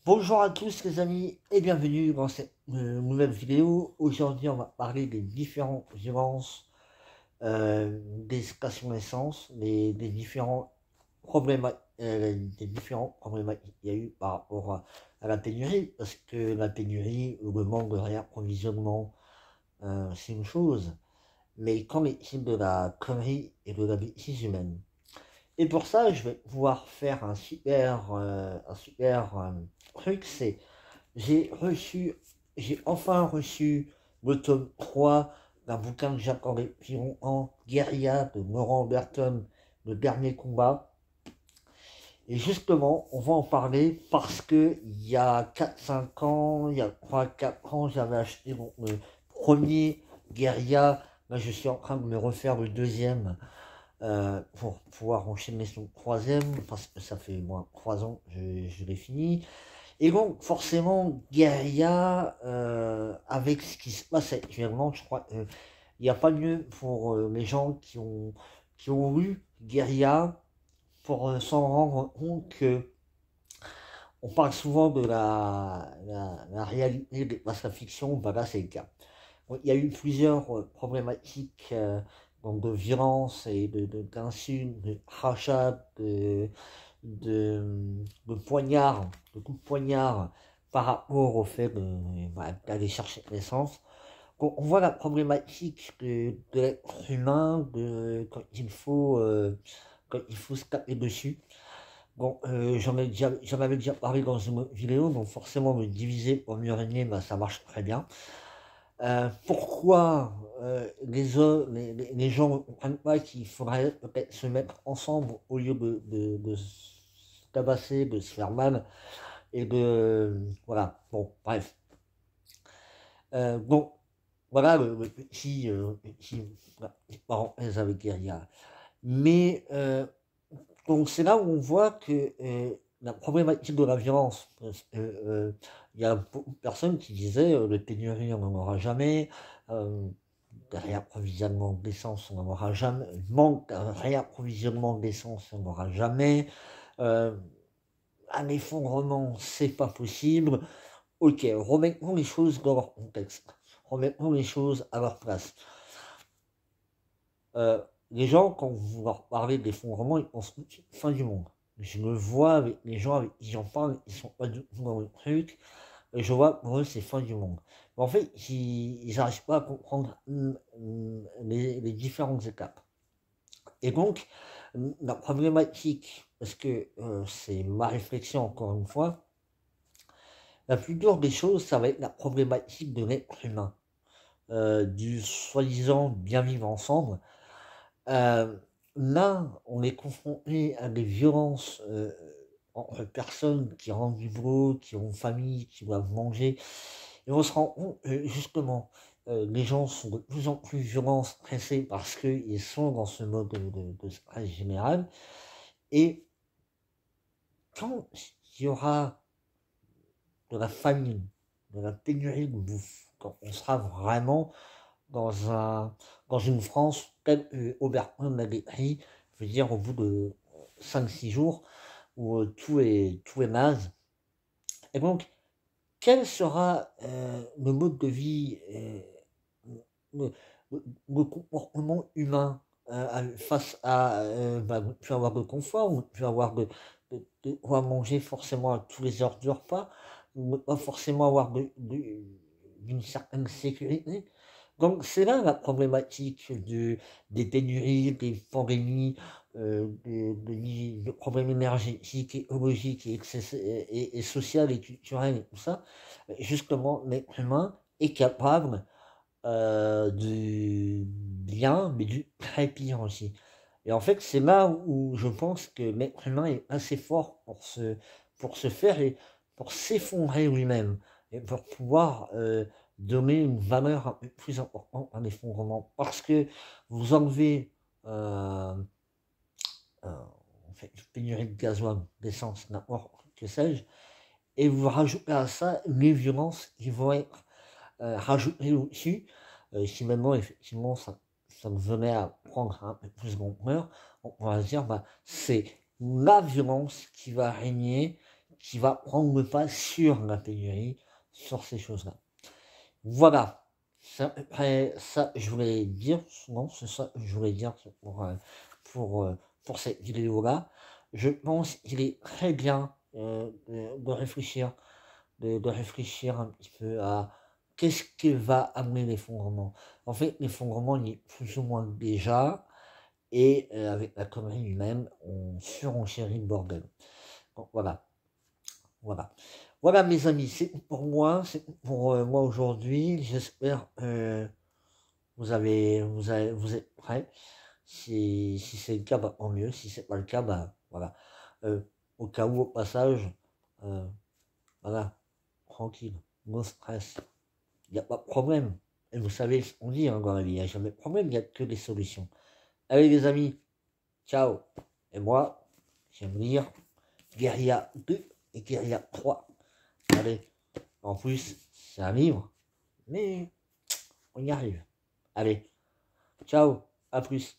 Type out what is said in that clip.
Bonjour à tous les amis et bienvenue dans cette nouvelle vidéo. Aujourd'hui on va parler des différentes violences, des stations d'essence, des différents problématiques qu'il y a eu par rapport à la pénurie, parce que la pénurie ou le manque de réapprovisionnement, c'est une chose, mais qu'en est-il de la connerie et de la bêtise humaine? Et pour ça, je vais pouvoir faire un super truc, c'est j'ai enfin reçu le tome 3 d'un bouquin que j'attendais depuis longtemps, Guérilla de Laurent Berton, le dernier combat. Et justement, on va en parler parce que il y a 4 5 ans, il y a 3 4 ans, j'avais acheté le premier Guérilla. Là, je suis en train de me refaire le deuxième pour pouvoir enchaîner son troisième, parce que ça fait moins 3 ans que je l'ai fini. Et donc, forcément, Guérilla, avec ce qui se passe actuellement, je crois qu'il n'y a pas mieux pour les gens qui ont lu Guérilla pour s'en rendre compte que on parle souvent de la réalité de la fiction, bah là c'est le cas. Donc, il y a eu plusieurs problématiques donc de violence et d'insultes, de crachats, de poignard, de coups de poignard par rapport au fait d'aller chercher l'essence. On voit la problématique de l'être humain quand il faut se taper dessus. Bon, j'en avais déjà parlé dans une vidéo, donc forcément me diviser pour mieux régner, bah, ça marche très bien. Pourquoi les gens ne comprennent pas qu'il faudrait peut-être se mettre ensemble au lieu de se tabasser, de se faire mal et voilà, bon, bref. Donc, voilà petit parenthèse avec Guérilla. Mais, donc c'est là où on voit que la problématique de la violence, parce que il y a beaucoup de personnes qui disaient le pénurie on n'en aura jamais, euh, de réapprovisionnement d'essence on n'en aura jamais, manque de réapprovisionnement d'essence on n'en aura jamais, euh, un effondrement c'est pas possible. Ok, remettons les choses dans leur contexte, remettons les choses à leur place. Euh, les gens, quand vous leur parlez d'effondrement, ils pensent tout de suite fin du monde. Je le vois avec les gens avec qui j'en parle, ils sont pas du tout dans le truc, et je vois pour eux c'est fin du monde. Mais en fait, ils n'arrivent pas à comprendre les différentes étapes. Et donc, la problématique, parce que c'est ma réflexion encore une fois, la plus dure des choses, ça va être la problématique de l'être humain, du soi-disant bien vivre ensemble. Euh, Là, on est confronté à des violences entre personnes qui rentrent du boulot, qui ont une famille, qui doivent manger. Et on se rend compte, justement, les gens sont de plus en plus violents, stressés, parce qu'ils sont dans ce mode de stress général. Et quand il y aura de la famine, de la pénurie de bouffe, quand on sera vraiment dans dans une France telle que Oberton l'a décrit, je veux dire au bout de 5 6 jours, où tout est naze. Et donc, quel sera le mode de vie, le, le comportement humain face à ne plus avoir de confort, ne plus avoir de quoi manger forcément à tous les heures du repas, ne pas forcément avoir d'une certaine sécurité. Donc c'est là la problématique des pénuries, des pandémies, de problèmes énergétiques, écologiques et social et culturel et tout ça. Justement, l'être humain est capable du bien, mais du très pire aussi. Et en fait, c'est là où je pense que l'être humain est assez fort pour se faire et pour s'effondrer lui-même et pour pouvoir donner une valeur un peu plus importante à l'effondrement. Parce que vous enlevez en fait, une pénurie de gasoil, d'essence, n'importe que sais-je, et vous rajoutez à ça les violences qui vont être rajoutées au-dessus. Si maintenant, effectivement, ça venait à prendre un peu plus d'ampleur, on va se dire, bah, c'est la violence qui va régner, qui va prendre le pas sur la pénurie, sur ces choses-là. Voilà. Ça, après, ça, je voulais dire, non, c'est ça que je voulais dire pour cette vidéo-là. Je pense qu'il est très bien de réfléchir, de réfléchir un petit peu à qu'est-ce qui va amener l'effondrement. En fait, l'effondrement, il est plus ou moins déjà, et avec la connerie lui-même, on surenchérit le bordel. Donc voilà. Voilà. Voilà mes amis, c'est tout pour moi, c'est tout pour moi aujourd'hui. J'espère que vous êtes prêts. Si c'est le cas, bah, tant mieux. Si c'est pas le cas, bah voilà. Euh, Au cas où, au passage, euh, voilà, tranquille, no stress. Il n'y a pas de problème. Et vous savez ce qu'on dit hein, dans la vie, il n'y a jamais de problème, il n'y a que des solutions. Allez les amis, ciao. Et moi, j'aime lire Guérilla 2 et Guérilla 3. Allez, en plus, c'est un livre, mais on y arrive. Allez, ciao, à plus.